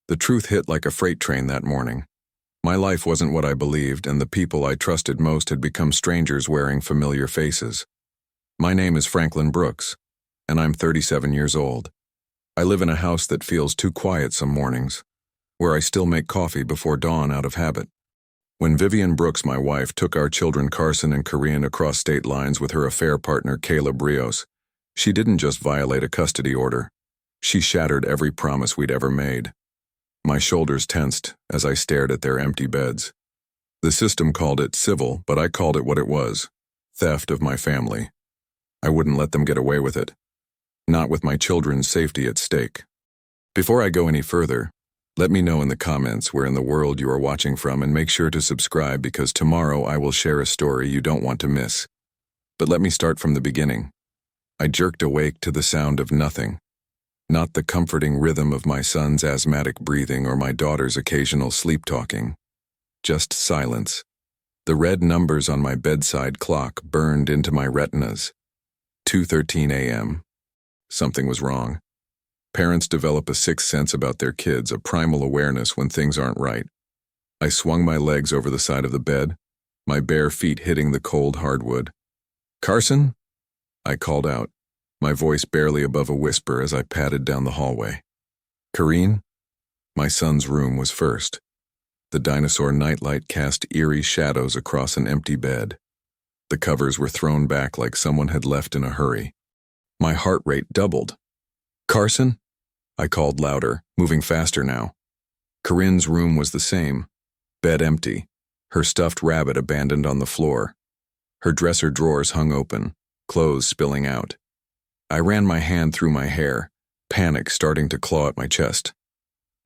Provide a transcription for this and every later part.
The truth hit like a freight train that morning. My life wasn't what I believed, and the people I trusted most had become strangers wearing familiar faces. My name is Franklin Brooks, and I'm 37 years old. I live in a house that feels too quiet some mornings, where I still make coffee before dawn out of habit. When Vivian Brooks, my wife, took our children Carson and Corinne across state lines with her affair partner Caleb Rios, she didn't just violate a custody order. She shattered every promise we'd ever made. My shoulders tensed as I stared at their empty beds. The system called it civil, but I called it what it was: theft of my family. I wouldn't let them get away with it. Not with my children's safety at stake. Before I go any further, let me know in the comments where in the world you are watching from, and make sure to subscribe because tomorrow I will share a story you don't want to miss. But let me start from the beginning. I jerked awake to the sound of nothing. Not the comforting rhythm of my son's asthmatic breathing or my daughter's occasional sleep-talking. Just silence. The red numbers on my bedside clock burned into my retinas. 2:13 a.m. Something was wrong. Parents develop a sixth sense about their kids, a primal awareness when things aren't right. I swung my legs over the side of the bed, my bare feet hitting the cold hardwood. "Carson?" I called out, my voice barely above a whisper as I padded down the hallway. "Corinne?" My son's room was first. The dinosaur nightlight cast eerie shadows across an empty bed. The covers were thrown back like someone had left in a hurry. My heart rate doubled. "Carson?" I called louder, moving faster now. Corinne's room was the same. Bed empty, her stuffed rabbit abandoned on the floor. Her dresser drawers hung open, clothes spilling out. I ran my hand through my hair, panic starting to claw at my chest.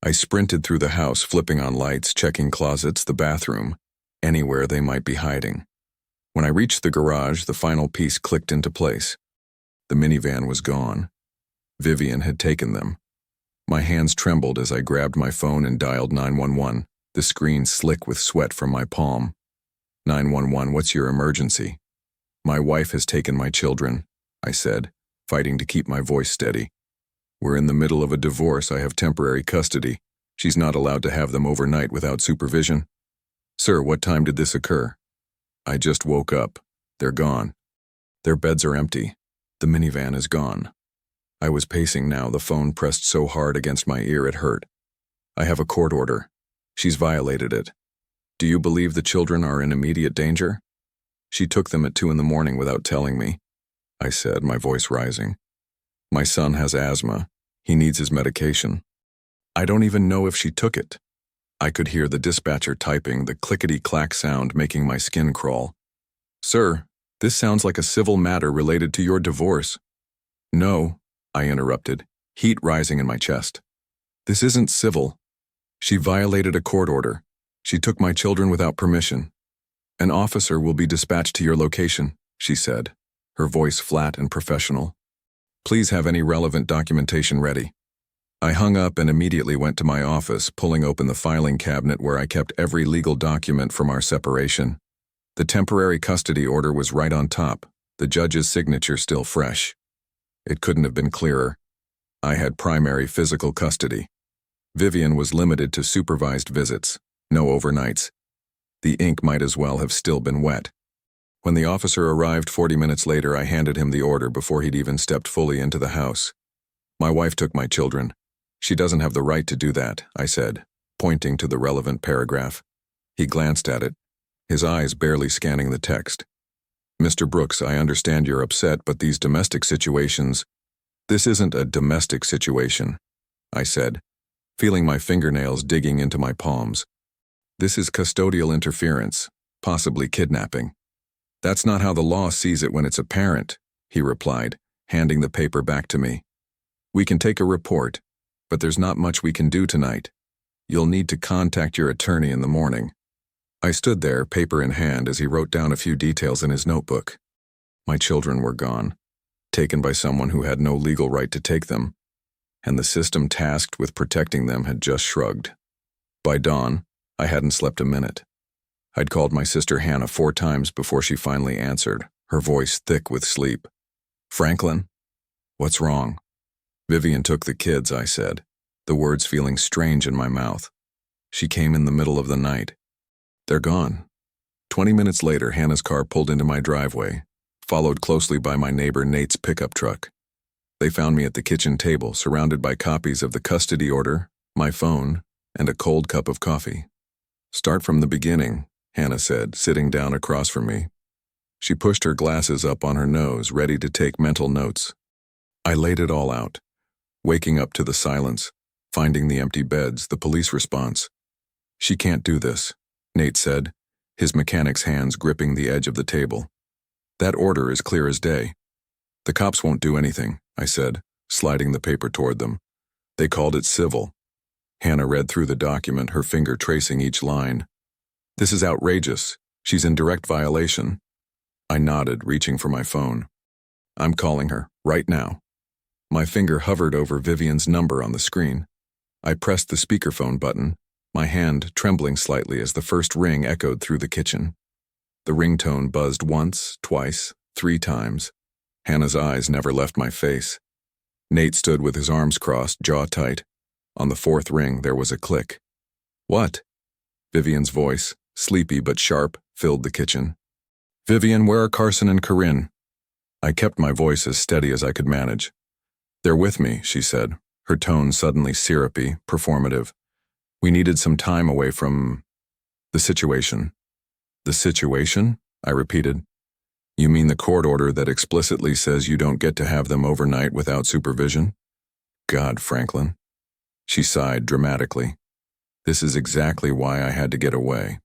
I sprinted through the house, flipping on lights, checking closets, the bathroom, anywhere they might be hiding. When I reached the garage, the final piece clicked into place. The minivan was gone. Vivian had taken them. My hands trembled as I grabbed my phone and dialed 911, the screen slick with sweat from my palm. 911, what's your emergency? My wife has taken my children, I said, fighting to keep my voice steady. We're in the middle of a divorce. I have temporary custody. She's not allowed to have them overnight without supervision. Sir, what time did this occur? I just woke up. They're gone. Their beds are empty. The minivan is gone. I was pacing now, the phone pressed so hard against my ear it hurt. I have a court order. She's violated it. Do you believe the children are in immediate danger? She took them at 2 a.m. without telling me, I said, my voice rising. My son has asthma. He needs his medication. I don't even know if she took it. I could hear the dispatcher typing, the clickety-clack sound making my skin crawl. Sir, this sounds like a civil matter related to your divorce. No, I interrupted, heat rising in my chest. This isn't civil. She violated a court order. She took my children without permission. An officer will be dispatched to your location, she said, her voice flat and professional. Please have any relevant documentation ready. I hung up and immediately went to my office, pulling open the filing cabinet where I kept every legal document from our separation. The temporary custody order was right on top, the judge's signature still fresh. It couldn't have been clearer. I had primary physical custody. Vivian was limited to supervised visits, no overnights. The ink might as well have still been wet. When the officer arrived 40 minutes later, I handed him the order before he'd even stepped fully into the house. My wife took my children. She doesn't have the right to do that, I said, pointing to the relevant paragraph. He glanced at it, his eyes barely scanning the text. Mr. Brooks, I understand you're upset, but these domestic situations— This isn't a domestic situation, I said, feeling my fingernails digging into my palms. This is custodial interference, possibly kidnapping. That's not how the law sees it when it's apparent, he replied, handing the paper back to me. We can take a report, but there's not much we can do tonight. You'll need to contact your attorney in the morning. I stood there, paper in hand, as he wrote down a few details in his notebook. My children were gone, taken by someone who had no legal right to take them, and the system tasked with protecting them had just shrugged. By dawn, I hadn't slept a minute. I'd called my sister Hannah 4 times before she finally answered, her voice thick with sleep. Franklin? What's wrong? Vivian took the kids, I said. the words feeling strange in my mouth. She came in the middle of the night. They're gone. 20 minutes later, Hannah's car pulled into my driveway, followed closely by my neighbor Nate's pickup truck. They found me at the kitchen table, surrounded by copies of the custody order, my phone, and a cold cup of coffee. "Start from the beginning," Hannah said, sitting down across from me. She pushed her glasses up on her nose, ready to take mental notes. I laid it all out, waking up to the silence, finding the empty beds, the police response. "She can't do this," Nate said, his mechanic's hands gripping the edge of the table. "That order is clear as day." "The cops won't do anything," I said, sliding the paper toward them. "They called it civil." Hannah read through the document, her finger tracing each line. "This is outrageous. She's in direct violation." I nodded, reaching for my phone. "I'm calling her, right now." My finger hovered over Vivian's number on the screen. I pressed the speakerphone button, my hand trembling slightly as the first ring echoed through the kitchen. The ringtone buzzed once, twice, 3 times. Hannah's eyes never left my face. Nate stood with his arms crossed, jaw tight. On the 4th ring, there was a click. "What?" Vivian's voice, sleepy but sharp, filled the kitchen. "Vivian, where are Carson and Corinne?" I kept my voice as steady as I could manage. "They're with me," she said, her tone suddenly syrupy, performative. "We needed some time away from the situation." "The situation?" I repeated. "You mean the court order that explicitly says you don't get to have them overnight without supervision?" "God, Franklin." She sighed dramatically. "This is exactly why I had to get away.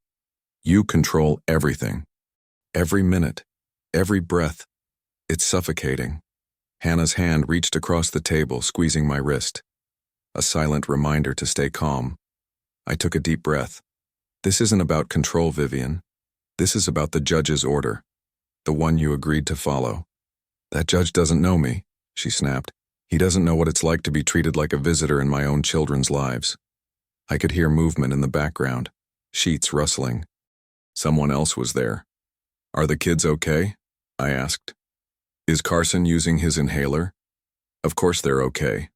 You control everything. Every minute, every breath. It's suffocating." Hannah's hand reached across the table, squeezing my wrist. A silent reminder to stay calm. I took a deep breath. "This isn't about control, Vivian. This is about the judge's order, the one you agreed to follow." "That judge doesn't know me," she snapped. "He doesn't know what it's like to be treated like a visitor in my own children's lives." I could hear movement in the background, sheets rustling. Someone else was there. "Are the kids okay?" I asked. "Is Carson using his inhaler?" "Of course they're okay."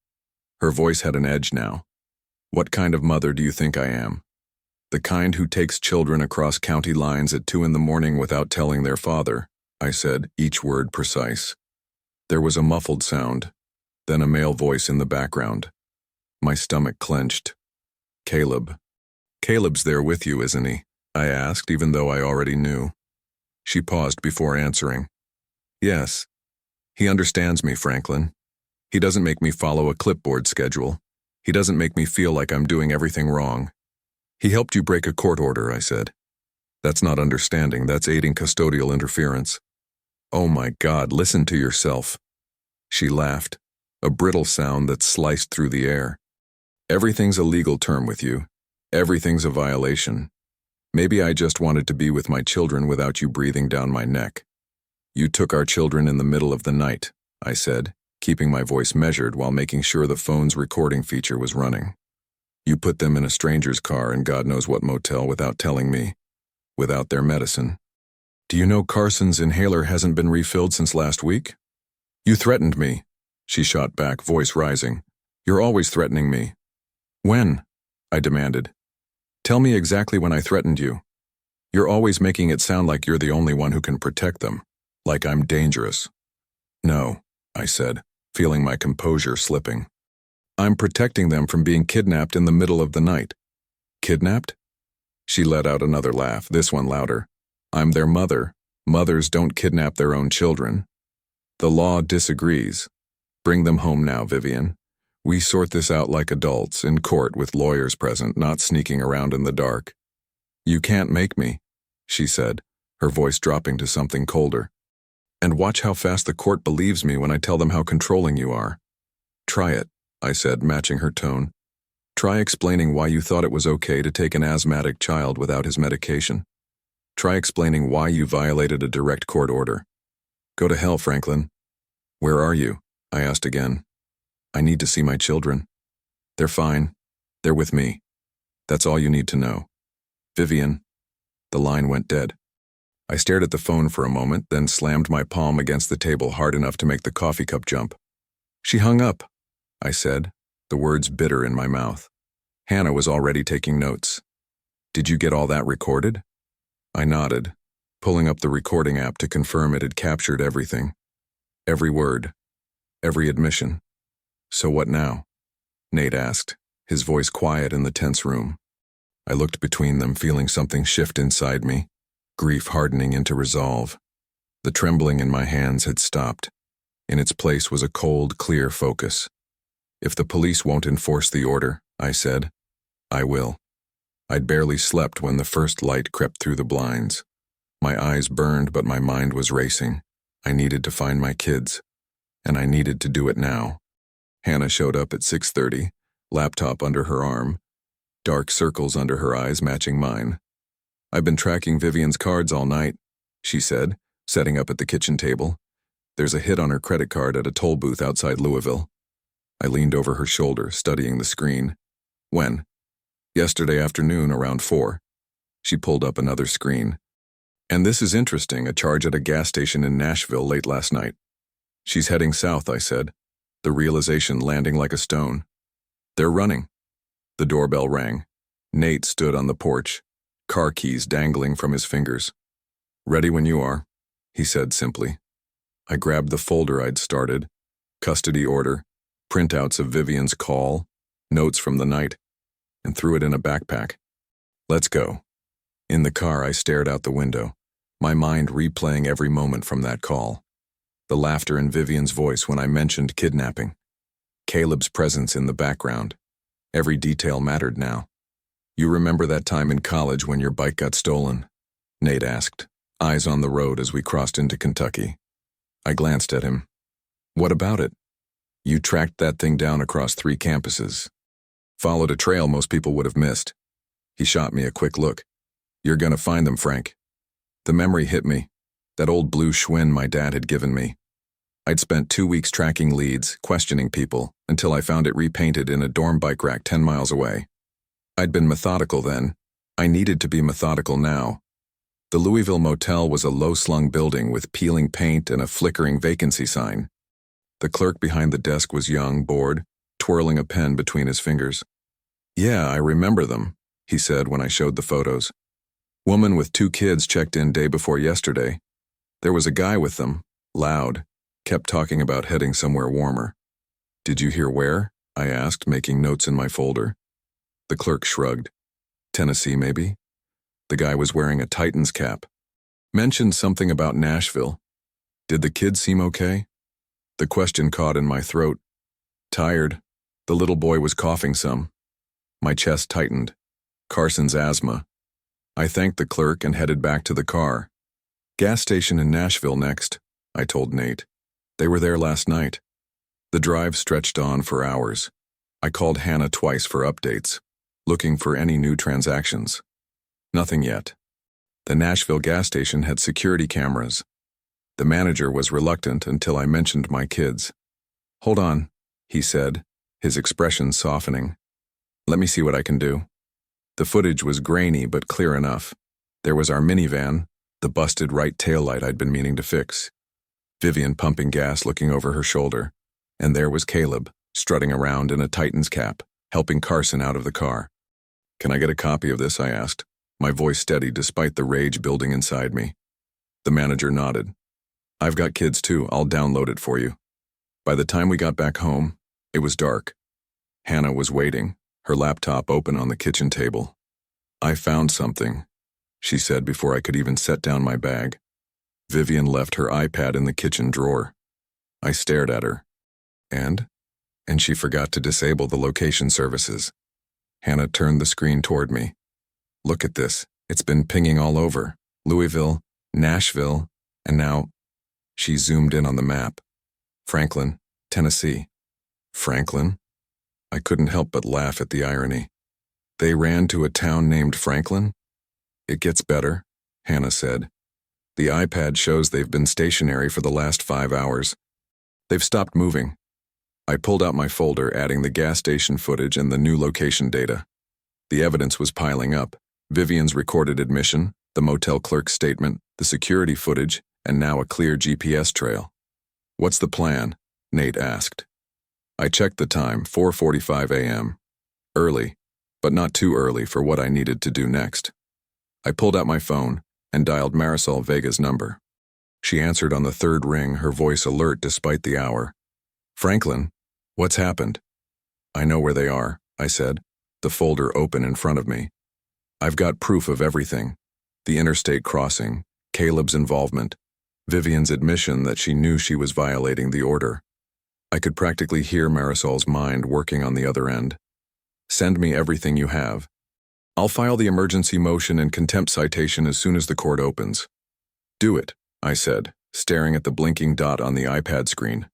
Her voice had an edge now. "What kind of mother do you think I am? The kind who takes children across county lines at 2 a.m. without telling their father," I said, each word precise. There was a muffled sound, then a male voice in the background. My stomach clenched. "Caleb." "Caleb's there with you, isn't he?" I asked, even though I already knew. She paused before answering. "Yes. He understands me, Franklin. He doesn't make me follow a clipboard schedule. He doesn't make me feel like I'm doing everything wrong." "He helped you break a court order," I said. "That's not understanding, that's aiding custodial interference." "Oh my God, listen to yourself." She laughed, a brittle sound that sliced through the air. "Everything's a legal term with you. Everything's a violation. Maybe I just wanted to be with my children without you breathing down my neck. You took our children in the middle of the night," I said, keeping my voice measured while making sure the phone's recording feature was running. "You put them in a stranger's car in God knows what motel without telling me, without their medicine. Do you know Carson's inhaler hasn't been refilled since last week?" "You threatened me," she shot back, voice rising. "You're always threatening me." "When?" I demanded. "Tell me exactly when I threatened you. You're always making it sound like you're the only one who can protect them, like I'm dangerous." "No," I said, feeling my composure slipping. "I'm protecting them from being kidnapped in the middle of the night." "Kidnapped?" She let out another laugh, this one louder. "I'm their mother. Mothers don't kidnap their own children. The law disagrees. Bring them home now, Vivian. We sort this out like adults, in court with lawyers present, not sneaking around in the dark." "You can't make me," she said, her voice dropping to something colder. "And watch how fast the court believes me when I tell them how controlling you are." "Try it," I said, matching her tone. "Try explaining why you thought it was okay to take an asthmatic child without his medication. Try explaining why you violated a direct court order. Go to hell, Franklin." "Where are you?" I asked again. "I need to see my children." "They're fine. They're with me. That's all you need to know." "Vivian." The line went dead. I stared at the phone for a moment, then slammed my palm against the table hard enough to make the coffee cup jump. "She hung up," I said, the words bitter in my mouth. Hannah was already taking notes. Did you get all that recorded? I nodded, pulling up the recording app to confirm it had captured everything. Every word. Every admission. So what now? Nate asked, his voice quiet in the tense room. I looked between them, feeling something shift inside me, grief hardening into resolve. The trembling in my hands had stopped. In its place was a cold, clear focus. If the police won't enforce the order, I said, I will. I'd barely slept when the first light crept through the blinds. My eyes burned, but my mind was racing. I needed to find my kids, and I needed to do it now. Hannah showed up at 6:30, laptop under her arm, dark circles under her eyes matching mine. I've been tracking Vivian's cards all night, she said, setting up at the kitchen table. There's a hit on her credit card at a toll booth outside Louisville. I leaned over her shoulder, studying the screen. When? Yesterday afternoon around 4. She pulled up another screen. And this is interesting, a charge at a gas station in Nashville late last night. She's heading south, I said, the realization landing like a stone. They're running. The doorbell rang. Nate stood on the porch, car keys dangling from his fingers. Ready when you are, he said simply. I grabbed the folder I'd started, custody order, printouts of Vivian's call, notes from the night, and threw it in a backpack. Let's go. In the car, I stared out the window, my mind replaying every moment from that call. The laughter in Vivian's voice when I mentioned kidnapping. Caleb's presence in the background. Every detail mattered now. You remember that time in college when your bike got stolen? Nate asked, eyes on the road as we crossed into Kentucky. I glanced at him. What about it? You tracked that thing down across 3 campuses. Followed a trail most people would have missed. He shot me a quick look. You're gonna find them, Frank. The memory hit me. That old blue Schwinn my dad had given me. I'd spent 2 weeks tracking leads, questioning people, until I found it repainted in a dorm bike rack 10 miles away. I'd been methodical then. I needed to be methodical now. The Louisville Motel was a low-slung building with peeling paint and a flickering vacancy sign. The clerk behind the desk was young, bored, twirling a pen between his fingers. Yeah, I remember them, he said when I showed the photos. Woman with 2 kids checked in day before yesterday. There was a guy with them, loud, kept talking about heading somewhere warmer. Did you hear where? I asked, making notes in my folder. The clerk shrugged. Tennessee, maybe? The guy was wearing a Titans cap. Mentioned something about Nashville. Did the kids seem okay? The question caught in my throat. Tired. The little boy was coughing some. My chest tightened. Carson's asthma. I thanked the clerk and headed back to the car. Gas station in Nashville next, I told Nate. They were there last night. The drive stretched on for hours. I called Hannah twice for updates, looking for any new transactions. Nothing yet. The Nashville gas station had security cameras. The manager was reluctant until I mentioned my kids. Hold on, he said, his expression softening. Let me see what I can do. The footage was grainy but clear enough. There was our minivan, the busted right taillight I'd been meaning to fix. Vivian pumping gas looking over her shoulder. And there was Caleb, strutting around in a Titans cap, helping Carson out of the car. Can I get a copy of this? I asked, my voice steady despite the rage building inside me. The manager nodded. I've got kids too, I'll download it for you. By the time we got back home, it was dark. Hannah was waiting, her laptop open on the kitchen table. I found something, she said before I could even set down my bag. Vivian left her iPad in the kitchen drawer. I stared at her. And she forgot to disable the location services. Hannah turned the screen toward me. Look at this, it's been pinging all over. Louisville, Nashville, and now, she zoomed in on the map. Franklin, Tennessee. Franklin? I couldn't help but laugh at the irony. They ran to a town named Franklin? It gets better, Hannah said. The iPad shows they've been stationary for the last 5 hours. They've stopped moving. I pulled out my folder, adding the gas station footage and the new location data. The evidence was piling up. Vivian's recorded admission, the motel clerk's statement, the security footage, and now a clear GPS trail. What's the plan? Nate asked. I checked the time, 4:45 a.m. Early, but not too early for what I needed to do next. I pulled out my phone and dialed Marisol Vega's number. She answered on the third ring, her voice alert despite the hour. "Franklin, what's happened?" "I know where they are," I said, the folder open in front of me. "I've got proof of everything. The interstate crossing, Caleb's involvement, Vivian's admission that she knew she was violating the order." I could practically hear Marisol's mind working on the other end. "Send me everything you have. I'll file the emergency motion and contempt citation as soon as the court opens." "Do it," I said, staring at the blinking dot on the iPad screen.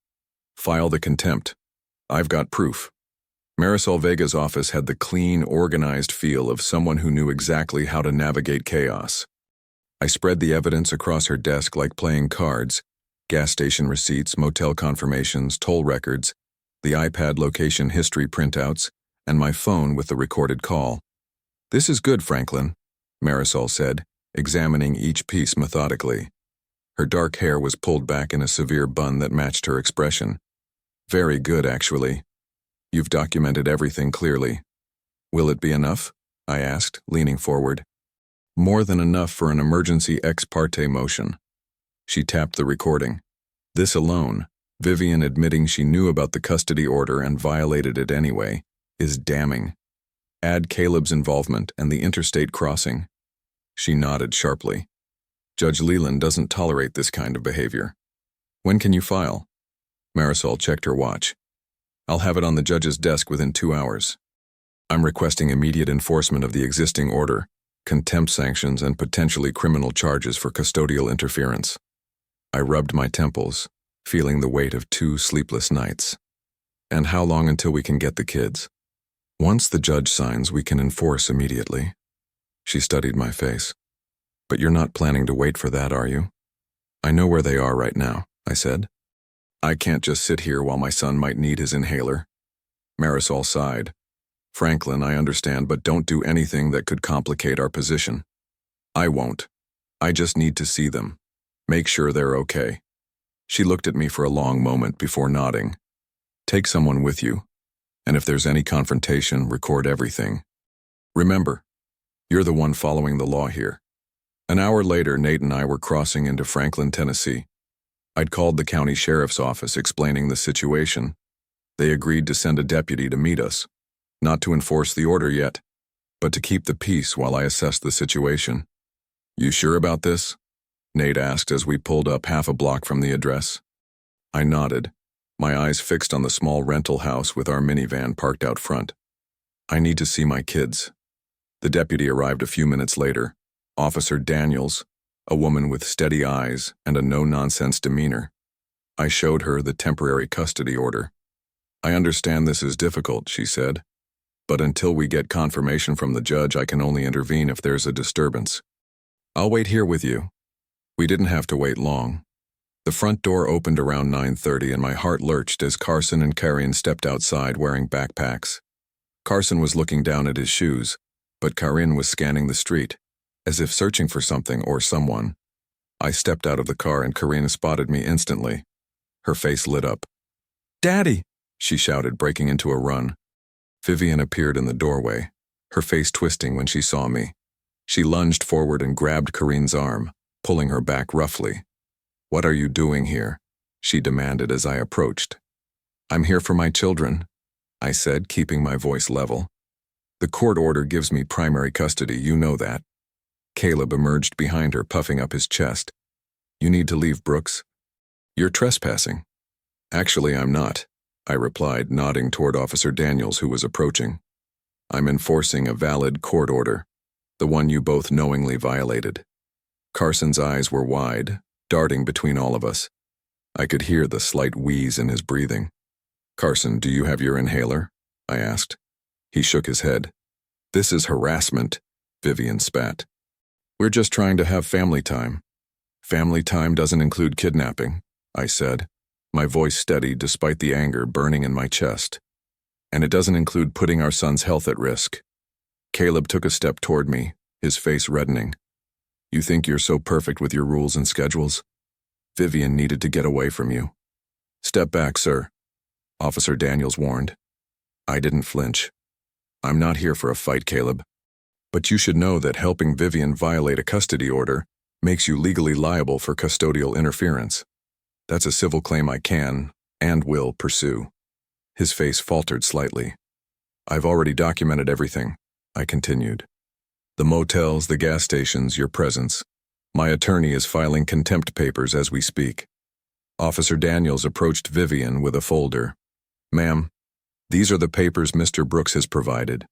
"File the contempt. I've got proof." Marisol Vega's office had the clean, organized feel of someone who knew exactly how to navigate chaos. I spread the evidence across her desk like playing cards: gas station receipts, motel confirmations, toll records, the iPad location history printouts, and my phone with the recorded call. "This is good, Franklin," Marisol said, examining each piece methodically. Her dark hair was pulled back in a severe bun that matched her expression. "Very good, actually. You've documented everything clearly. Will it be enough?" I asked, leaning forward. "More than enough for an emergency ex parte motion." She tapped the recording. This alone, Vivian admitting she knew about the custody order and violated it anyway, is damning. Add Caleb's involvement and the interstate crossing. She nodded sharply. "Judge Leland doesn't tolerate this kind of behavior." "When can you file?" Marisol checked her watch. "I'll have it on the judge's desk within 2 hours. I'm requesting immediate enforcement of the existing order, contempt sanctions, and potentially criminal charges for custodial interference." I rubbed my temples, feeling the weight of 2 sleepless nights. "And how long until we can get the kids?" "Once the judge signs, we can enforce immediately." She studied my face. "But you're not planning to wait for that, are you?" "I know where they are right now," I said. "I can't just sit here while my son might need his inhaler." Marisol sighed. "Franklin, I understand, but don't do anything that could complicate our position." "I won't. I just need to see them. Make sure they're okay." She looked at me for a long moment before nodding. "Take someone with you, and if there's any confrontation, record everything. Remember, you're the one following the law here." An hour later, Nate and I were crossing into Franklin, Tennessee. I'd called the county sheriff's office explaining the situation. They agreed to send a deputy to meet us, not to enforce the order yet, but to keep the peace while I assessed the situation. "You sure about this?" Nate asked as we pulled up half a block from the address. I nodded, my eyes fixed on the small rental house with our minivan parked out front. "I need to see my kids." The deputy arrived a few minutes later, Officer Daniels, a woman with steady eyes and a no-nonsense demeanor. I showed her the temporary custody order. "I understand this is difficult," she said, "but until we get confirmation from the judge, I can only intervene if there's a disturbance." "I'll wait here with you." We didn't have to wait long. The front door opened around 9:30 and my heart lurched as Carson and Karine stepped outside wearing backpacks. Carson was looking down at his shoes, but Karine was scanning the street, as if searching for something or someone. I stepped out of the car and Karine spotted me instantly. Her face lit up. "Daddy!" she shouted, breaking into a run. Vivian appeared in the doorway, her face twisting when she saw me. She lunged forward and grabbed Karine's arm, pulling her back roughly. "What are you doing here?" she demanded as I approached. "I'm here for my children," I said, keeping my voice level. "The court order gives me primary custody, you know that." Caleb emerged behind her, puffing up his chest. "You need to leave, Brooks. You're trespassing." "Actually, I'm not," I replied, nodding toward Officer Daniels, who was approaching. "I'm enforcing a valid court order, the one you both knowingly violated." Carson's eyes were wide, darting between all of us. I could hear the slight wheeze in his breathing. "Carson, do you have your inhaler?" I asked. He shook his head. "This is harassment," Vivian spat. "We're just trying to have family time." "Family time doesn't include kidnapping," I said, my voice steady despite the anger burning in my chest. "And it doesn't include putting our son's health at risk." Caleb took a step toward me, his face reddening. "You think you're so perfect with your rules and schedules? Vivian needed to get away from you." "Step back, sir." Officer Daniels warned. I didn't flinch. I'm not here for a fight, Caleb. But you should know that helping Vivian violate a custody order makes you legally liable for custodial interference. That's a civil claim I can, and will, pursue. His face faltered slightly. I've already documented everything, I continued. The motels, the gas stations, your presence. My attorney is filing contempt papers as we speak. Officer Daniels approached Vivian with a folder. Ma'am, these are the papers Mr. Brooks has provided.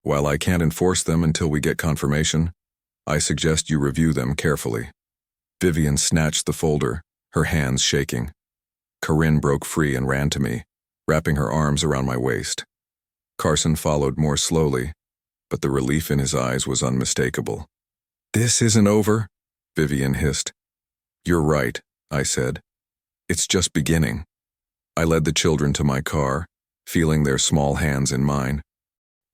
While I can't enforce them until we get confirmation, I suggest you review them carefully. Vivian snatched the folder, her hands shaking. Corinne broke free and ran to me, wrapping her arms around my waist. Carson followed more slowly, but the relief in his eyes was unmistakable. This isn't over, Vivian hissed. You're right, I said. It's just beginning. I led the children to my car, feeling their small hands in mine.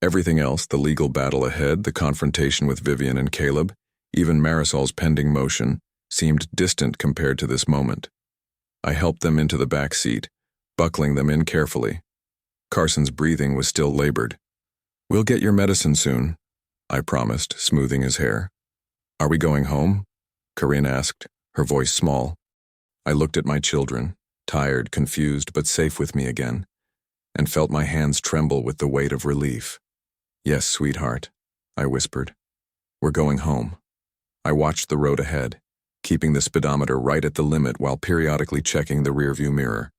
Everything else, the legal battle ahead, the confrontation with Vivian and Caleb, even Marisol's pending motion, seemed distant compared to this moment. I helped them into the back seat, buckling them in carefully. Carson's breathing was still labored. We'll get your medicine soon, I promised, smoothing his hair. Are we going home? Corinne asked, her voice small. I looked at my children, tired, confused, but safe with me again, and felt my hands tremble with the weight of relief. Yes, sweetheart, I whispered. We're going home. I watched the road ahead, keeping the speedometer right at the limit while periodically checking the rearview mirror.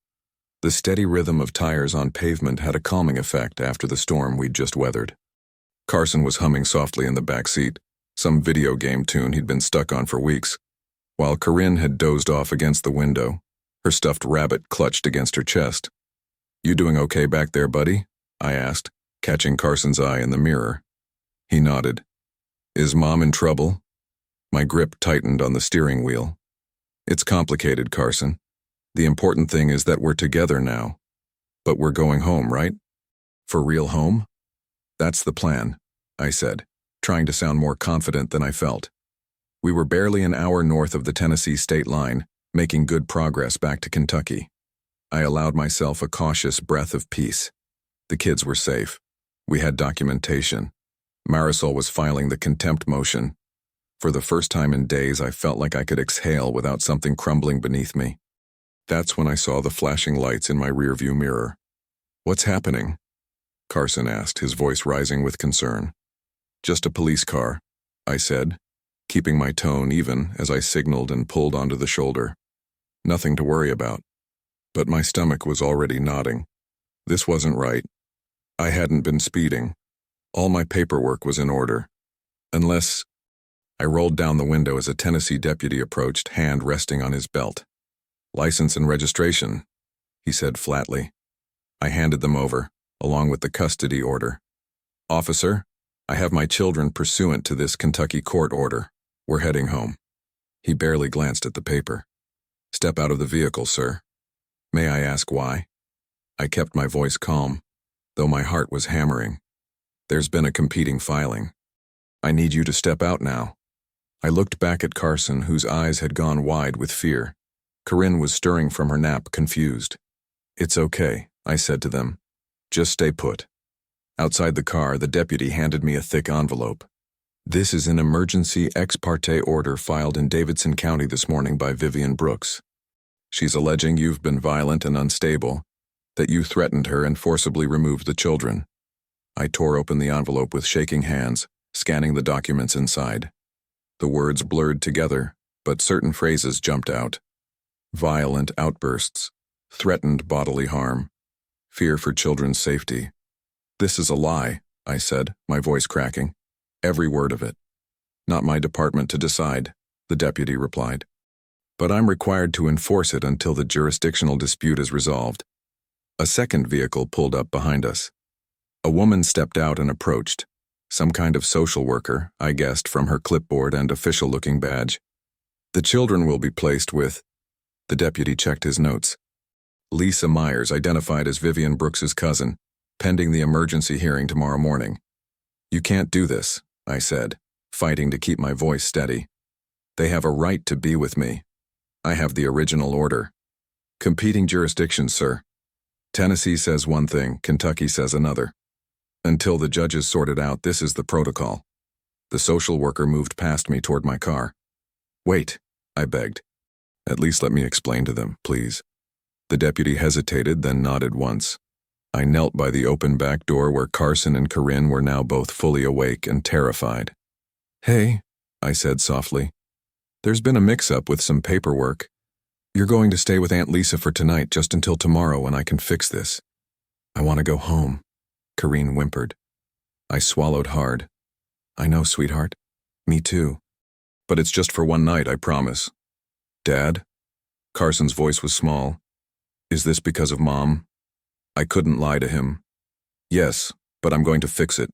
The steady rhythm of tires on pavement had a calming effect after the storm we'd just weathered. Carson was humming softly in the back seat, some video game tune he'd been stuck on for weeks, while Corinne had dozed off against the window, her stuffed rabbit clutched against her chest. You doing okay back there, buddy? I asked, catching Carson's eye in the mirror. He nodded. Is Mom in trouble? My grip tightened on the steering wheel. It's complicated, Carson. The important thing is that we're together now. But we're going home, right? For real home? That's the plan, I said, trying to sound more confident than I felt. We were barely an hour north of the Tennessee state line, making good progress back to Kentucky. I allowed myself a cautious breath of peace. The kids were safe. We had documentation. Marisol was filing the contempt motion. For the first time in days, I felt like I could exhale without something crumbling beneath me. That's when I saw the flashing lights in my rearview mirror. What's happening? Carson asked, his voice rising with concern. Just a police car, I said, keeping my tone even as I signaled and pulled onto the shoulder. Nothing to worry about. But my stomach was already nodding. This wasn't right. I hadn't been speeding. All my paperwork was in order. Unless... I rolled down the window as a Tennessee deputy approached, hand resting on his belt. License and registration, he said flatly. I handed them over, along with the custody order. Officer, I have my children pursuant to this Kentucky court order. We're heading home. He barely glanced at the paper. Step out of the vehicle, sir. May I ask why? I kept my voice calm, though my heart was hammering. There's been a competing filing. I need you to step out now. I looked back at Carson, whose eyes had gone wide with fear. Corinne was stirring from her nap, confused. It's okay, I said to them. Just stay put. Outside the car, the deputy handed me a thick envelope. This is an emergency ex parte order filed in Davidson County this morning by Vivian Brooks. She's alleging you've been violent and unstable, that you threatened her and forcibly removed the children. I tore open the envelope with shaking hands, scanning the documents inside. The words blurred together, but certain phrases jumped out. Violent outbursts, threatened bodily harm, fear for children's safety. This is a lie, I said, my voice cracking. Every word of it. Not my department to decide, the deputy replied. But I'm required to enforce it until the jurisdictional dispute is resolved. A second vehicle pulled up behind us. A woman stepped out and approached. Some kind of social worker, I guessed from her clipboard and official-looking badge. The children will be placed with... The deputy checked his notes. Lisa Myers, identified as Vivian Brooks's cousin, pending the emergency hearing tomorrow morning. You can't do this, I said, fighting to keep my voice steady. They have a right to be with me. I have the original order. Competing jurisdictions, sir. Tennessee says one thing, Kentucky says another. Until the judges sort it out, this is the protocol. The social worker moved past me toward my car. Wait, I begged. At least let me explain to them, please. The deputy hesitated, then nodded once. I knelt by the open back door where Carson and Corinne were now both fully awake and terrified. Hey, I said softly. There's been a mix-up with some paperwork. You're going to stay with Aunt Lisa for tonight, just until tomorrow when I can fix this. I want to go home, Corinne whimpered. I swallowed hard. I know, sweetheart. Me too. But it's just for one night, I promise. Dad? Carson's voice was small. Is this because of Mom? I couldn't lie to him. Yes, but I'm going to fix it.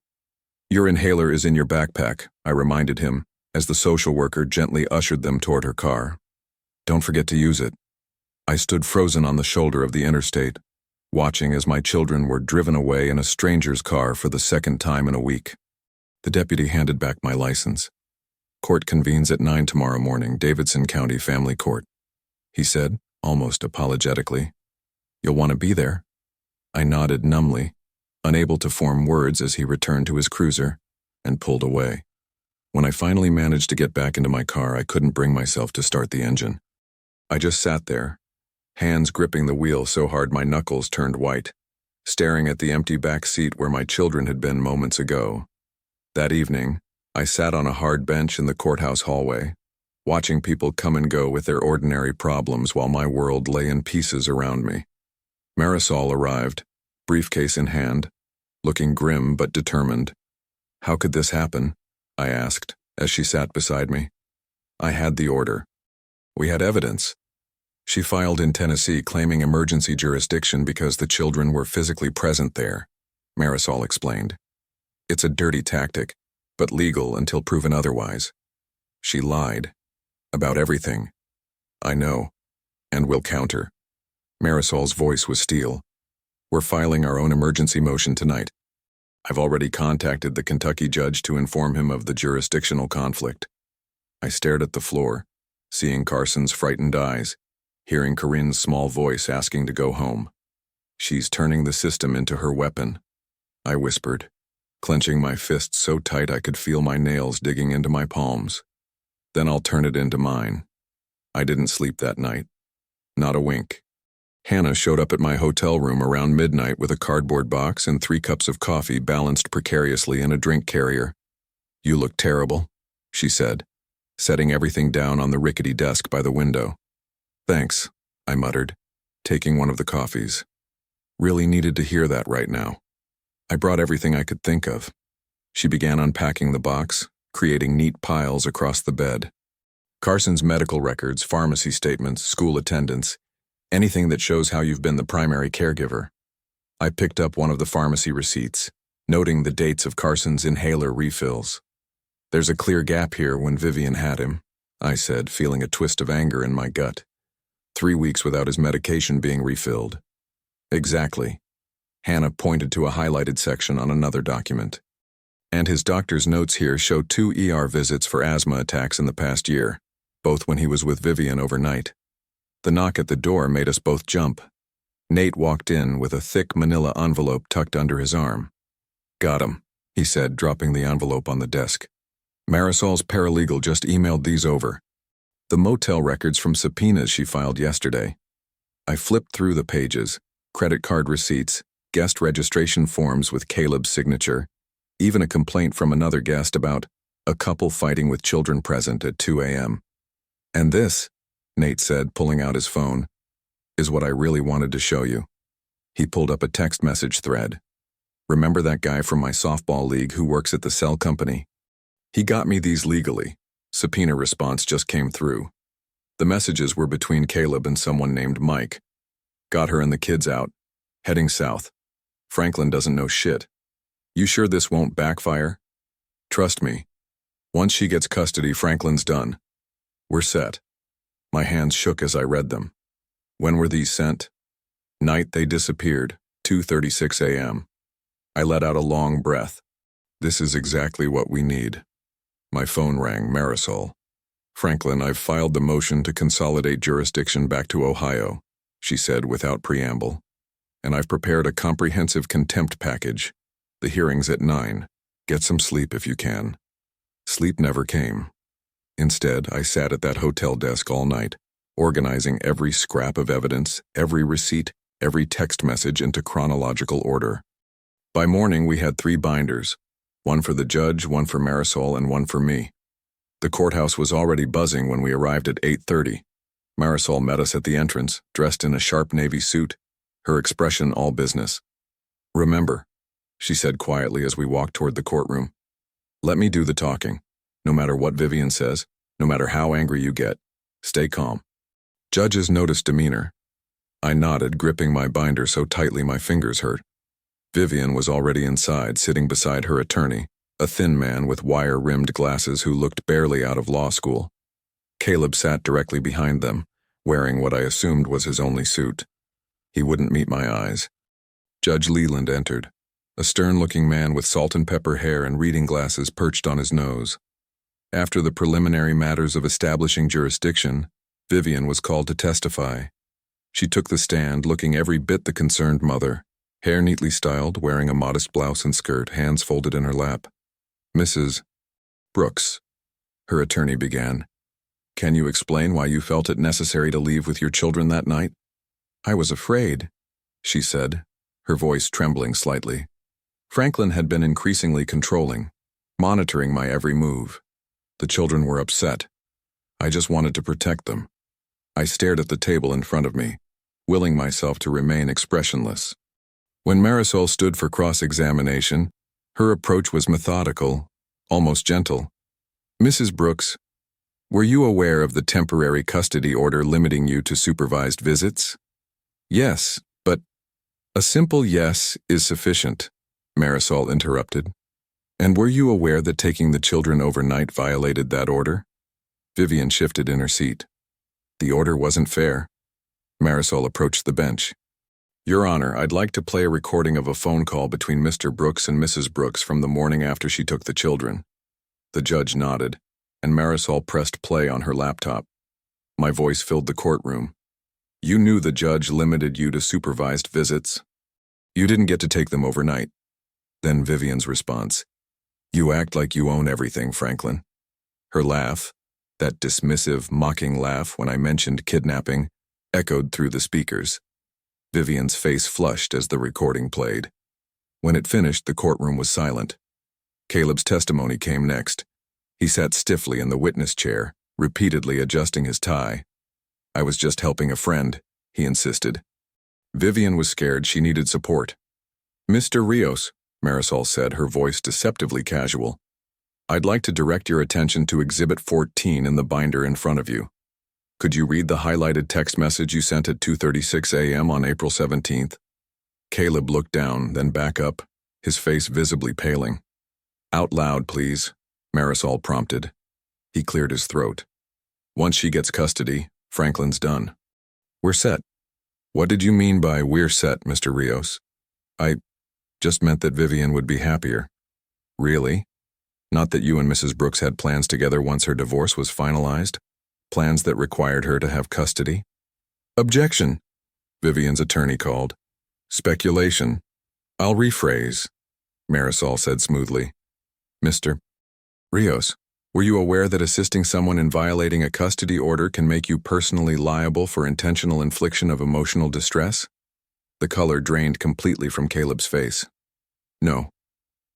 Your inhaler is in your backpack, I reminded him, as the social worker gently ushered them toward her car. Don't forget to use it. I stood frozen on the shoulder of the interstate, watching as my children were driven away in a stranger's car for the second time in a week. The deputy handed back my license. Court convenes at 9 tomorrow morning, Davidson County Family Court. He said, almost apologetically. You'll want to be there. I nodded numbly, unable to form words as he returned to his cruiser, and pulled away. When I finally managed to get back into my car, I couldn't bring myself to start the engine. I just sat there, hands gripping the wheel so hard my knuckles turned white, staring at the empty back seat where my children had been moments ago. That evening, I sat on a hard bench in the courthouse hallway, watching people come and go with their ordinary problems while my world lay in pieces around me. Marisol arrived, briefcase in hand, looking grim but determined. How could this happen? I asked, as she sat beside me. I had the order. We had evidence. She filed in Tennessee claiming emergency jurisdiction because the children were physically present there, Marisol explained. It's a dirty tactic, but legal until proven otherwise. She lied. About everything. I know, and will counter. Marisol's voice was steel. We're filing our own emergency motion tonight. I've already contacted the Kentucky judge to inform him of the jurisdictional conflict. I stared at the floor, seeing Carson's frightened eyes, hearing Corinne's small voice asking to go home. She's turning the system into her weapon, I whispered, clenching my fists so tight I could feel my nails digging into my palms. Then I'll turn it into mine. I didn't sleep that night. Not a wink. Hannah showed up at my hotel room around midnight with a cardboard box and 3 cups of coffee balanced precariously in a drink carrier. You look terrible, she said, setting everything down on the rickety desk by the window. Thanks, I muttered, taking one of the coffees. Really needed to hear that right now. I brought everything I could think of. She began unpacking the box, creating neat piles across the bed. Carson's medical records, pharmacy statements, school attendance, anything that shows how you've been the primary caregiver. I picked up one of the pharmacy receipts, noting the dates of Carson's inhaler refills. There's a clear gap here when Vivian had him, I said, feeling a twist of anger in my gut. 3 weeks without his medication being refilled. Exactly. Hannah pointed to a highlighted section on another document. And his doctor's notes here show 2 ER visits for asthma attacks in the past year, both when he was with Vivian overnight. The knock at the door made us both jump. Nate walked in with a thick manila envelope tucked under his arm. Got him, he said, dropping the envelope on the desk. Marisol's paralegal just emailed these over. The motel records from subpoenas she filed yesterday. I flipped through the pages, credit card receipts, guest registration forms with Caleb's signature, even a complaint from another guest about a couple fighting with children present at 2 a.m. And this, Nate said, pulling out his phone, is what I really wanted to show you. He pulled up a text message thread. Remember that guy from my softball league who works at the cell company? He got me these legally. Subpoena response just came through. The messages were between Caleb and someone named Mike. Got her and the kids out. Heading south. Franklin doesn't know shit. You sure this won't backfire? Trust me. Once she gets custody, Franklin's done. We're set. My hands shook as I read them. When were these sent? Night they disappeared, 2:36 a.m. I let out a long breath. This is exactly what we need. My phone rang, Marisol. Franklin, I've filed the motion to consolidate jurisdiction back to Ohio, she said without preamble. and I've prepared a comprehensive contempt package. The hearing's at 9. Get some sleep if you can." Sleep never came. Instead, I sat at that hotel desk all night, organizing every scrap of evidence, every receipt, every text message into chronological order. By morning, we had 3 binders, one for the judge, one for Marisol, and one for me. The courthouse was already buzzing when we arrived at 8:30. Marisol met us at the entrance, dressed in a sharp navy suit, her expression all business. "Remember," she said quietly as we walked toward the courtroom, "let me do the talking. No matter what Vivian says, no matter how angry you get, stay calm." Judges noticed demeanor. I nodded, gripping my binder so tightly my fingers hurt. Vivian was already inside, sitting beside her attorney, a thin man with wire-rimmed glasses who looked barely out of law school. Caleb sat directly behind them, wearing what I assumed was his only suit. He wouldn't meet my eyes. Judge Leland entered, a stern-looking man with salt and pepper hair and reading glasses perched on his nose. After the preliminary matters of establishing jurisdiction, Vivian was called to testify. She took the stand, looking every bit the concerned mother, hair neatly styled, wearing a modest blouse and skirt, hands folded in her lap. "Mrs. Brooks," her attorney began, "can you explain why you felt it necessary to leave with your children that night?" "I was afraid," she said, her voice trembling slightly. Franklin had been increasingly controlling, monitoring my every move. The children were upset. I just wanted to protect them. I stared at the table in front of me, willing myself to remain expressionless. When Marisol stood for cross-examination, her approach was methodical, almost gentle. "Mrs. Brooks, were you aware of the temporary custody order limiting you to supervised visits?" "Yes, but—" "A simple yes is sufficient," Marisol interrupted. "And were you aware that taking the children overnight violated that order?" Vivian shifted in her seat. "The order wasn't fair." Marisol approached the bench. "Your Honor, I'd like to play a recording of a phone call between Mr. Brooks and Mrs. Brooks from the morning after she took the children." The judge nodded, and Marisol pressed play on her laptop. My voice filled the courtroom. "You knew the judge limited you to supervised visits. You didn't get to take them overnight." Then Vivian's response. "You act like you own everything, Franklin." Her laugh, that dismissive, mocking laugh when I mentioned kidnapping, echoed through the speakers. Vivian's face flushed as the recording played. When it finished, the courtroom was silent. Caleb's testimony came next. He sat stiffly in the witness chair, repeatedly adjusting his tie. "I was just helping a friend," he insisted. Vivian was scared she needed support. "Mr. Rios," Marisol said, her voice deceptively casual, "I'd like to direct your attention to Exhibit 14 in the binder in front of you. Could you read the highlighted text message you sent at 2:36 a.m. on April 17th? Caleb looked down, then back up, his face visibly paling. "Out loud, please," Marisol prompted. He cleared his throat. "Once she gets custody, Franklin's done." "We're set." "What did you mean by we're set, Mr. Rios?" "I just meant that Vivian would be happier." "Really? Not that you and Mrs. Brooks had plans together once her divorce was finalized? Plans that required her to have custody?" "Objection," Vivian's attorney called. "Speculation. I'll rephrase," Marisol said smoothly. "Mr. Rios, were you aware that assisting someone in violating a custody order can make you personally liable for intentional infliction of emotional distress?" The color drained completely from Caleb's face. "No."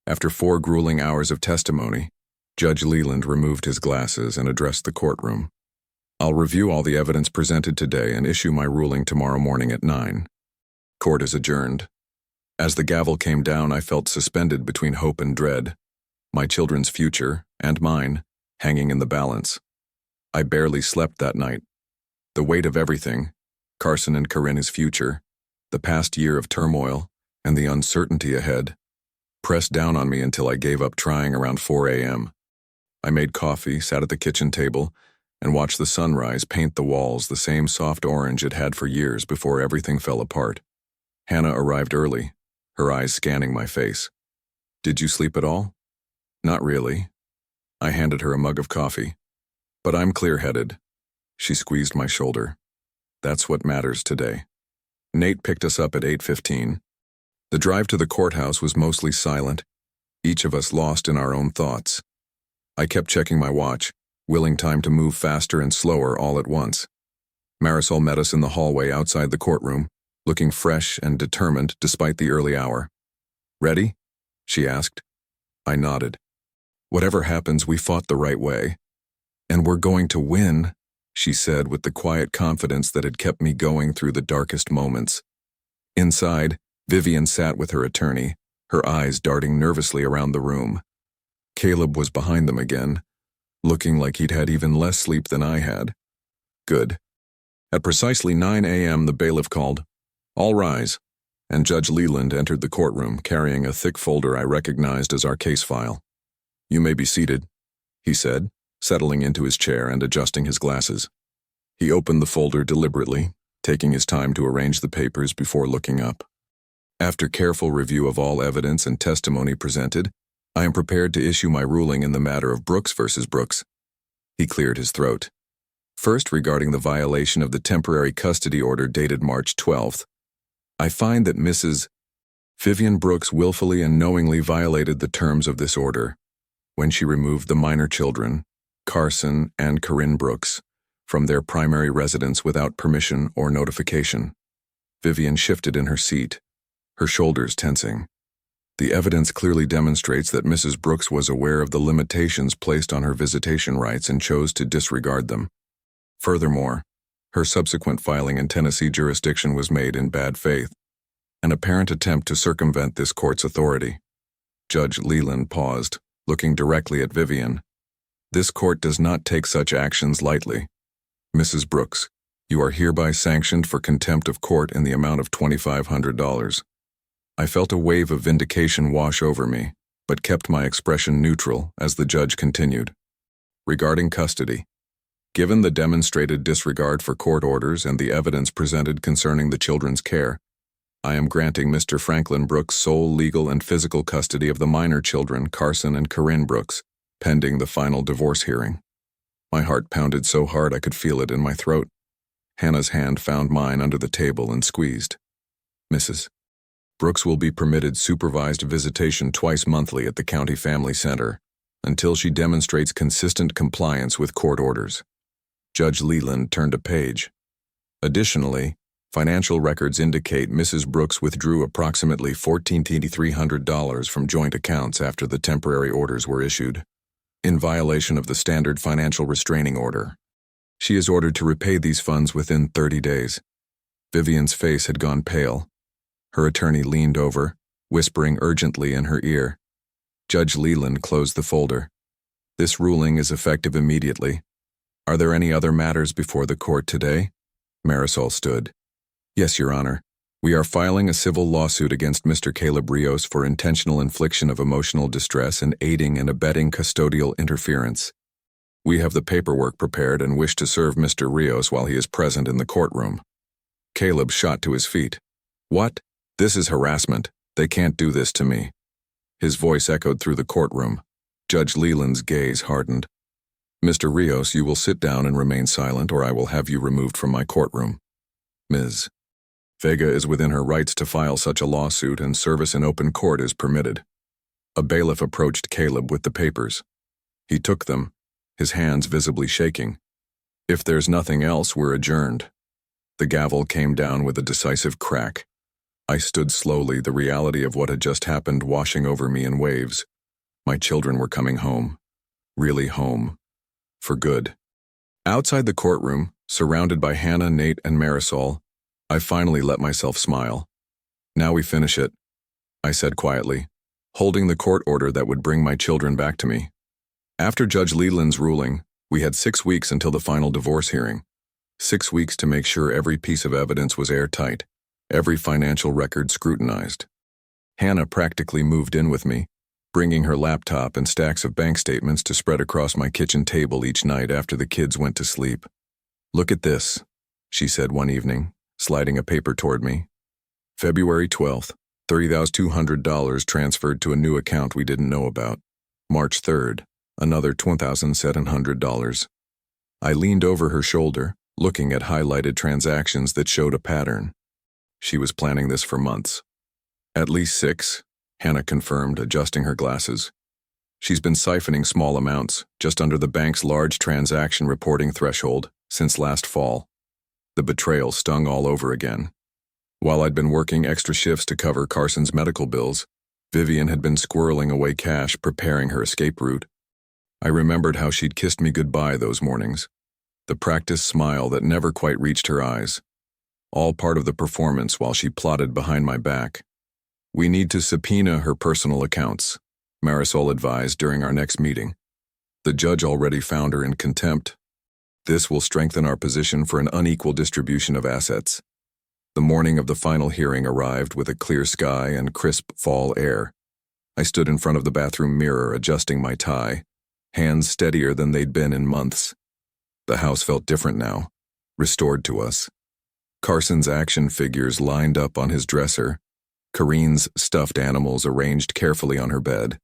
After 4 grueling hours of testimony, Judge Leland removed his glasses and addressed the courtroom. "I'll review all the evidence presented today and issue my ruling tomorrow morning at 9. Court is adjourned." As the gavel came down, I felt suspended between hope and dread, my children's future, and mine, hanging in the balance. I barely slept that night. The weight of everything, Carson and Corinna's future, the past year of turmoil, and the uncertainty ahead, pressed down on me until I gave up trying around 4 a.m. I made coffee, sat at the kitchen table, and watched the sunrise paint the walls the same soft orange it had for years before everything fell apart. Hannah arrived early, her eyes scanning my face. "Did you sleep at all?" "Not really." I handed her a mug of coffee. "But I'm clear-headed." She squeezed my shoulder. "That's what matters today." Nate picked us up at 8:15. The drive to the courthouse was mostly silent, each of us lost in our own thoughts. I kept checking my watch, willing time to move faster and slower all at once. Marisol met us in the hallway outside the courtroom, looking fresh and determined despite the early hour. "Ready?" she asked. I nodded. "Whatever happens, we fought the right way. And we're going to win," she said with the quiet confidence that had kept me going through the darkest moments. Inside, Vivian sat with her attorney, her eyes darting nervously around the room. Caleb was behind them again, looking like he'd had even less sleep than I had. Good. At precisely 9 a.m., the bailiff called, "All rise," and Judge Leland entered the courtroom carrying a thick folder I recognized as our case file. "You may be seated," he said, settling into his chair and adjusting his glasses. He opened the folder deliberately, taking his time to arrange the papers before looking up. "After careful review of all evidence and testimony presented, I am prepared to issue my ruling in the matter of Brooks versus Brooks." He cleared his throat. "First, regarding the violation of the temporary custody order dated March 12th, I find that Mrs. Vivian Brooks willfully and knowingly violated the terms of this order when she removed the minor children, Carson and Corinne Brooks, from their primary residence without permission or notification." Vivian shifted in her seat, her shoulders tensing. The evidence clearly demonstrates that Mrs. Brooks was aware of the limitations placed on her visitation rights and chose to disregard them. Furthermore, her subsequent filing in Tennessee jurisdiction was made in bad faith, an apparent attempt to circumvent this court's authority. Judge Leland paused, looking directly at Vivian. "This court does not take such actions lightly. Mrs. Brooks, you are hereby sanctioned for contempt of court in the amount of $2,500. I felt a wave of vindication wash over me, but kept my expression neutral as the judge continued. "Regarding custody, given the demonstrated disregard for court orders and the evidence presented concerning the children's care, I am granting Mr. Franklin Brooks sole legal and physical custody of the minor children, Carson and Corinne Brooks, pending the final divorce hearing." My heart pounded so hard I could feel it in my throat. Hannah's hand found mine under the table and squeezed. "Mrs. Brooks will be permitted supervised visitation twice monthly at the County Family Center until she demonstrates consistent compliance with court orders." Judge Leland turned a page. "Additionally, financial records indicate Mrs. Brooks withdrew approximately $1,483 from joint accounts after the temporary orders were issued, in violation of the standard financial restraining order. She is ordered to repay these funds within 30 days. Vivian's face had gone pale. Her attorney leaned over, whispering urgently in her ear. Judge Leland closed the folder. "This ruling is effective immediately. Are there any other matters before the court today?" Marisol stood. "Yes, Your Honor. We are filing a civil lawsuit against Mr. Caleb Rios for intentional infliction of emotional distress and aiding and abetting custodial interference. We have the paperwork prepared and wish to serve Mr. Rios while he is present in the courtroom." Caleb shot to his feet. "What? This is harassment. They can't do this to me." His voice echoed through the courtroom. Judge Leland's gaze hardened. "Mr. Rios, you will sit down and remain silent, or I will have you removed from my courtroom. Ms. Vega is within her rights to file such a lawsuit, and service in open court is permitted." A bailiff approached Caleb with the papers. He took them, his hands visibly shaking. "If there's nothing else, we're adjourned." The gavel came down with a decisive crack. I stood slowly, the reality of what had just happened washing over me in waves. My children were coming home. Really home. For good. Outside the courtroom, surrounded by Hannah, Nate, and Marisol, I finally let myself smile. "Now we finish it," I said quietly, holding the court order that would bring my children back to me. After Judge Leland's ruling, we had 6 weeks until the final divorce hearing. 6 weeks to make sure every piece of evidence was airtight, every financial record scrutinized. Hannah practically moved in with me, bringing her laptop and stacks of bank statements to spread across my kitchen table each night after the kids went to sleep. "Look at this," she said one evening, sliding a paper toward me. "February 12th, $30,200 transferred to a new account we didn't know about. March 3rd, another $2,700. I leaned over her shoulder, looking at highlighted transactions that showed a pattern. She was planning this for months. At least 6, Hannah confirmed, adjusting her glasses. She's been siphoning small amounts, just under the bank's large transaction reporting threshold, since last fall. The betrayal stung all over again. While I'd been working extra shifts to cover Carson's medical bills, Vivian had been squirreling away cash, preparing her escape route. I remembered how she'd kissed me goodbye those mornings, the practiced smile that never quite reached her eyes. All part of the performance while she plotted behind my back. "We need to subpoena her personal accounts," Marisol advised during our next meeting. "The judge already found her in contempt. This will strengthen our position for an unequal distribution of assets." The morning of the final hearing arrived with a clear sky and crisp fall air. I stood in front of the bathroom mirror adjusting my tie, hands steadier than they'd been in months. The house felt different now, restored to us. Carson's action figures lined up on his dresser, Kareen's stuffed animals arranged carefully on her bed.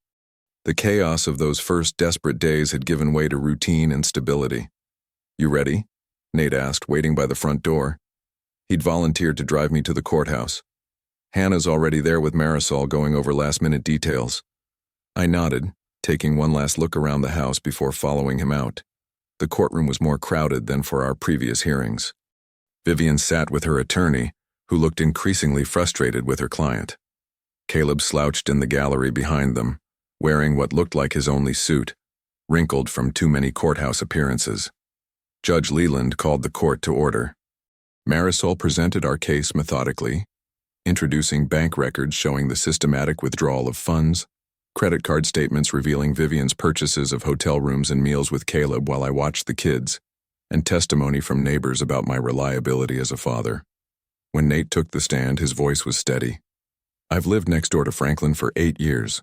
The chaos of those first desperate days had given way to routine and stability. "You ready?" Nate asked, waiting by the front door. He'd volunteered to drive me to the courthouse. "Hannah's already there with Marisol going over last-minute details." I nodded, taking one last look around the house before following him out. The courtroom was more crowded than for our previous hearings. Vivian sat with her attorney, who looked increasingly frustrated with her client. Caleb slouched in the gallery behind them, wearing what looked like his only suit, wrinkled from too many courthouse appearances. Judge Leland called the court to order. Marisol presented our case methodically, introducing bank records showing the systematic withdrawal of funds, credit card statements revealing Vivian's purchases of hotel rooms and meals with Caleb while I watched the kids, and testimony from neighbors about my reliability as a father. When Nate took the stand, his voice was steady. "I've lived next door to Franklin for 8 years.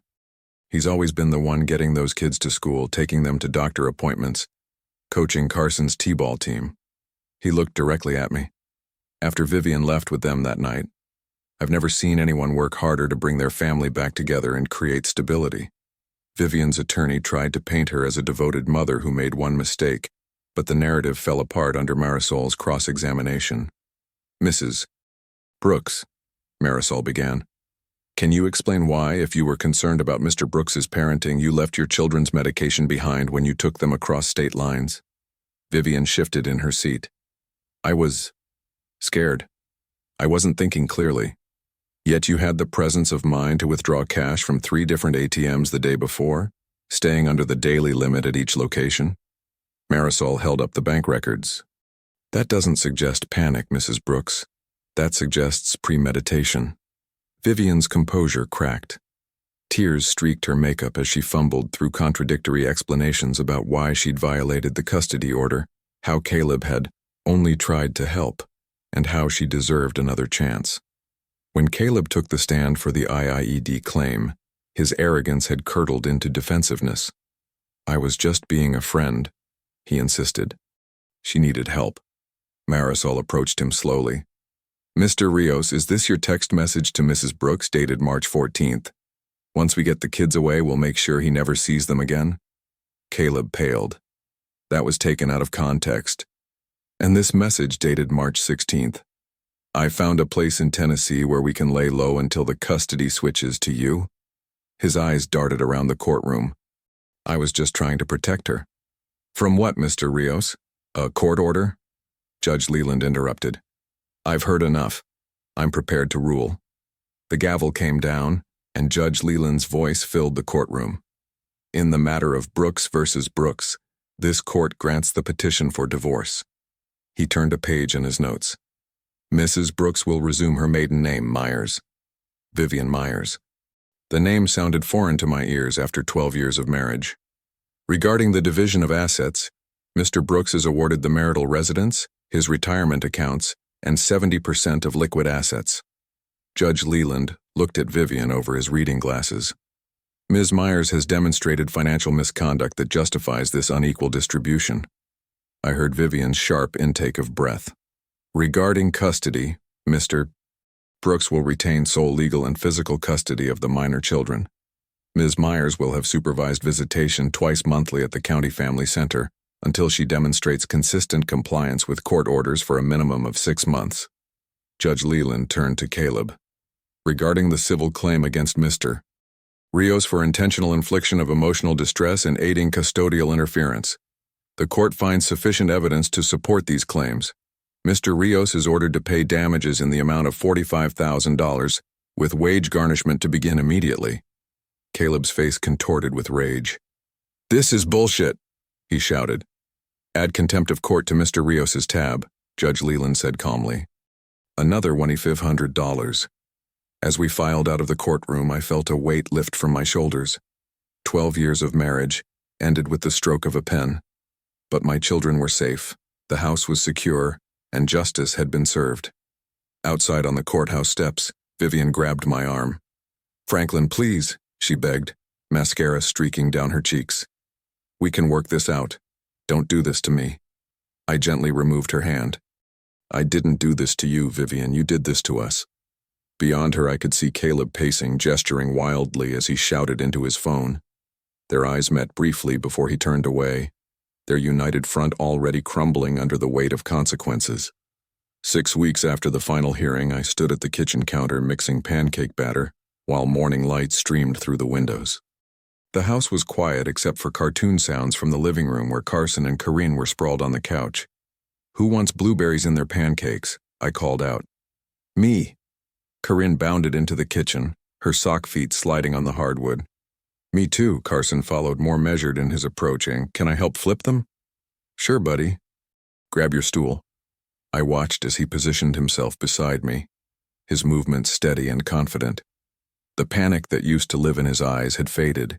He's always been the one getting those kids to school, taking them to doctor appointments, coaching Carson's t-ball team." He looked directly at me. "After Vivian left with them that night, I've never seen anyone work harder to bring their family back together and create stability." Vivian's attorney tried to paint her as a devoted mother who made one mistake, but the narrative fell apart under Marisol's cross-examination. "Mrs. Brooks," Marisol began, "can you explain why, if you were concerned about Mr. Brooks's parenting, you left your children's medication behind when you took them across state lines?" Vivian shifted in her seat. "I was scared. I wasn't thinking clearly. Yet you had the presence of mind to withdraw cash from 3 different ATMs the day before, staying under the daily limit at each location." Marisol held up the bank records. "That doesn't suggest panic, Mrs. Brooks. That suggests premeditation." Vivian's composure cracked. Tears streaked her makeup as she fumbled through contradictory explanations about why she'd violated the custody order, how Caleb had only tried to help, and how she deserved another chance. When Caleb took the stand for the IIED claim, his arrogance had curdled into defensiveness. "I was just being a friend," he insisted. She needed help. Marisol approached him slowly. "Mr. Rios, is this your text message to Mrs. Brooks dated March 14th? Once we get the kids away, we'll make sure he never sees them again?" Caleb paled. "That was taken out of context. And this message dated March 16th. I found a place in Tennessee where we can lay low until the custody switches to you." His eyes darted around the courtroom. "I was just trying to protect her." "From what, Mr. Rios? A court order?" Judge Leland interrupted. "I've heard enough. I'm prepared to rule." The gavel came down, and Judge Leland's voice filled the courtroom. "In the matter of Brooks versus Brooks, this court grants the petition for divorce." He turned a page in his notes. "Mrs. Brooks will resume her maiden name, Myers. Vivian Myers." The name sounded foreign to my ears after 12 years of marriage. "Regarding the division of assets, Mr. Brooks is awarded the marital residence, his retirement accounts, and 70% of liquid assets." Judge Leland looked at Vivian over his reading glasses. "Ms. Myers has demonstrated financial misconduct that justifies this unequal distribution." I heard Vivian's sharp intake of breath. "Regarding custody, Mr. Brooks will retain sole legal and physical custody of the minor children. Ms. Myers will have supervised visitation twice monthly at the County Family Center until she demonstrates consistent compliance with court orders for a minimum of 6 months." Judge Leland turned to Caleb. Regarding the civil claim against Mr. Rios for intentional infliction of emotional distress and aiding custodial interference, the court finds sufficient evidence to support these claims. Mr. Rios is ordered to pay damages in the amount of $45,000, with wage garnishment to begin immediately. Caleb's face contorted with rage. "This is bullshit," he shouted. "Add contempt of court to Mr. Rios's tab," Judge Leland said calmly. Another $2,500. As we filed out of the courtroom, I felt a weight lift from my shoulders. 12 years of marriage ended with the stroke of a pen. But my children were safe, the house was secure, and justice had been served. Outside on the courthouse steps, Vivian grabbed my arm. "Franklin, please," she begged, mascara streaking down her cheeks. "We can work this out. Don't do this to me." I gently removed her hand. "I didn't do this to you, Vivian. You did this to us." Beyond her, I could see Caleb pacing, gesturing wildly as he shouted into his phone. Their eyes met briefly before he turned away, their united front already crumbling under the weight of consequences. 6 weeks after the final hearing, I stood at the kitchen counter mixing pancake batter while morning light streamed through the windows. The house was quiet except for cartoon sounds from the living room where Carson and Corinne were sprawled on the couch. "Who wants blueberries in their pancakes?" I called out. "Me." Corinne bounded into the kitchen, her sock feet sliding on the hardwood. "Me too," Carson followed, more measured in his approach. "And can I help flip them?" "Sure, buddy." "Grab your stool." I watched as he positioned himself beside me, his movements steady and confident. The panic that used to live in his eyes had faded.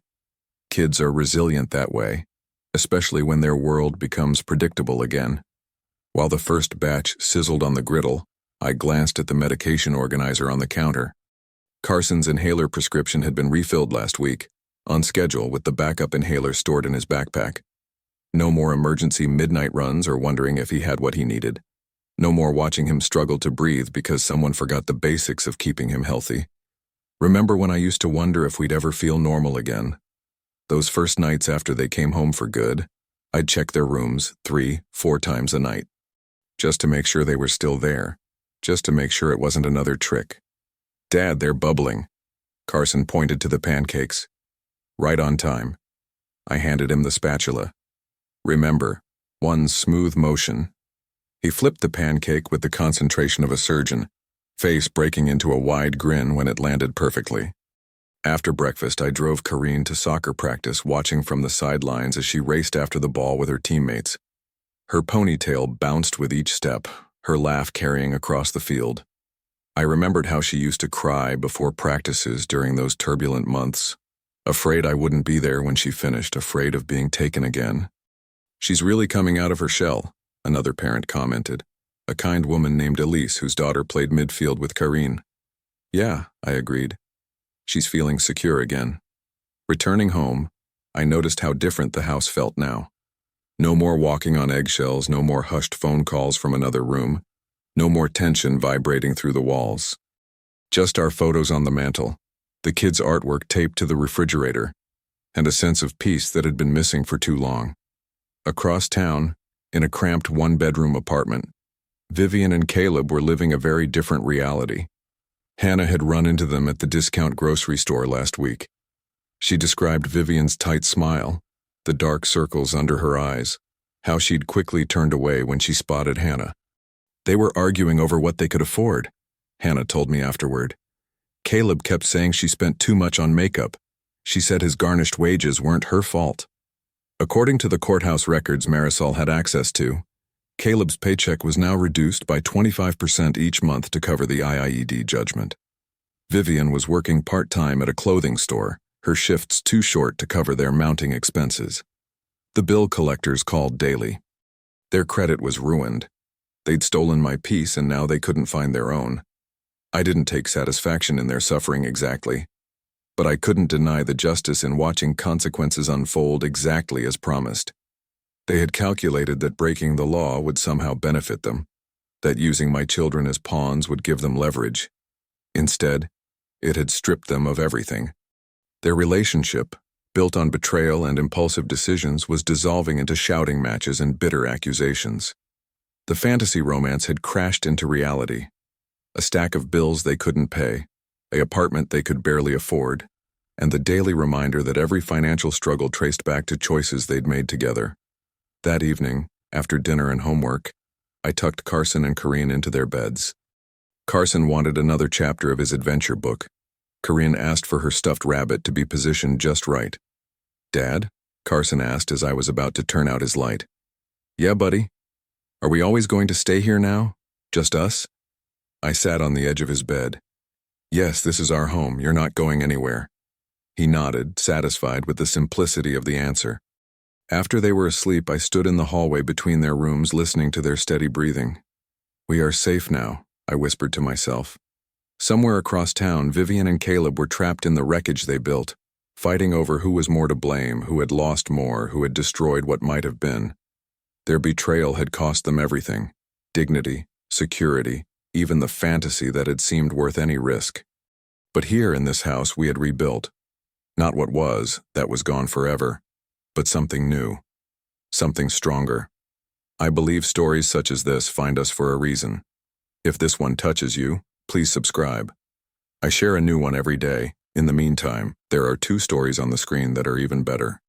Kids are resilient that way, especially when their world becomes predictable again. While the first batch sizzled on the griddle, I glanced at the medication organizer on the counter. Carson's inhaler prescription had been refilled last week, on schedule with the backup inhaler stored in his backpack. No more emergency midnight runs or wondering if he had what he needed. No more watching him struggle to breathe because someone forgot the basics of keeping him healthy. Remember when I used to wonder if we'd ever feel normal again? Those first nights after they came home for good, I'd check their rooms 3-4 times a night, just to make sure they were still there, just to make sure it wasn't another trick. "Dad, they're bubbling." Carson pointed to the pancakes. "Right on time." I handed him the spatula. "Remember, one smooth motion." He flipped the pancake with the concentration of a surgeon, face breaking into a wide grin when it landed perfectly. After breakfast, I drove Corinne to soccer practice, watching from the sidelines as she raced after the ball with her teammates. Her ponytail bounced with each step, her laugh carrying across the field. I remembered how she used to cry before practices during those turbulent months, afraid I wouldn't be there when she finished, afraid of being taken again. "She's really coming out of her shell," another parent commented, a kind woman named Elise whose daughter played midfield with Corinne. "Yeah," I agreed. "She's feeling secure again." Returning home, I noticed how different the house felt now. No more walking on eggshells, no more hushed phone calls from another room, no more tension vibrating through the walls. Just our photos on the mantel, the kids' artwork taped to the refrigerator, and a sense of peace that had been missing for too long. Across town, in a cramped one-bedroom apartment, Vivian and Caleb were living a very different reality. Hannah had run into them at the discount grocery store last week. She described Vivian's tight smile, the dark circles under her eyes, how she'd quickly turned away when she spotted Hannah. They were arguing over what they could afford, Hannah told me afterward. Caleb kept saying she spent too much on makeup. She said his garnished wages weren't her fault. According to the courthouse records Marisol had access to, Caleb's paycheck was now reduced by 25% each month to cover the IIED judgment. Vivian was working part-time at a clothing store, her shifts too short to cover their mounting expenses. The bill collectors called daily. Their credit was ruined. They'd stolen my peace and now they couldn't find their own. I didn't take satisfaction in their suffering exactly, but I couldn't deny the justice in watching consequences unfold exactly as promised. They had calculated that breaking the law would somehow benefit them, that using my children as pawns would give them leverage. Instead, it had stripped them of everything. Their relationship, built on betrayal and impulsive decisions, was dissolving into shouting matches and bitter accusations. The fantasy romance had crashed into reality. a stack of bills they couldn't pay, an apartment they could barely afford, and the daily reminder that every financial struggle traced back to choices they'd made together. That evening, after dinner and homework, I tucked Carson and Corinne into their beds. Carson wanted another chapter of his adventure book. Corinne asked for her stuffed rabbit to be positioned just right. "Dad?" Carson asked as I was about to turn out his light. "Yeah, buddy? Are we always going to stay here now? Just us?" I sat on the edge of his bed. "Yes, this is our home. You're not going anywhere." He nodded, satisfied with the simplicity of the answer. After they were asleep, I stood in the hallway between their rooms, listening to their steady breathing. "We are safe now," I whispered to myself. Somewhere across town, Vivian and Caleb were trapped in the wreckage they built, fighting over who was more to blame, who had lost more, who had destroyed what might have been. Their betrayal had cost them everything: dignity, security, even the fantasy that had seemed worth any risk. But here in this house we had rebuilt. Not what was, that was gone forever, but something new, something stronger. I believe stories such as this find us for a reason. If this one touches you, please subscribe. I share a new one every day. In the meantime, there are 2 stories on the screen that are even better.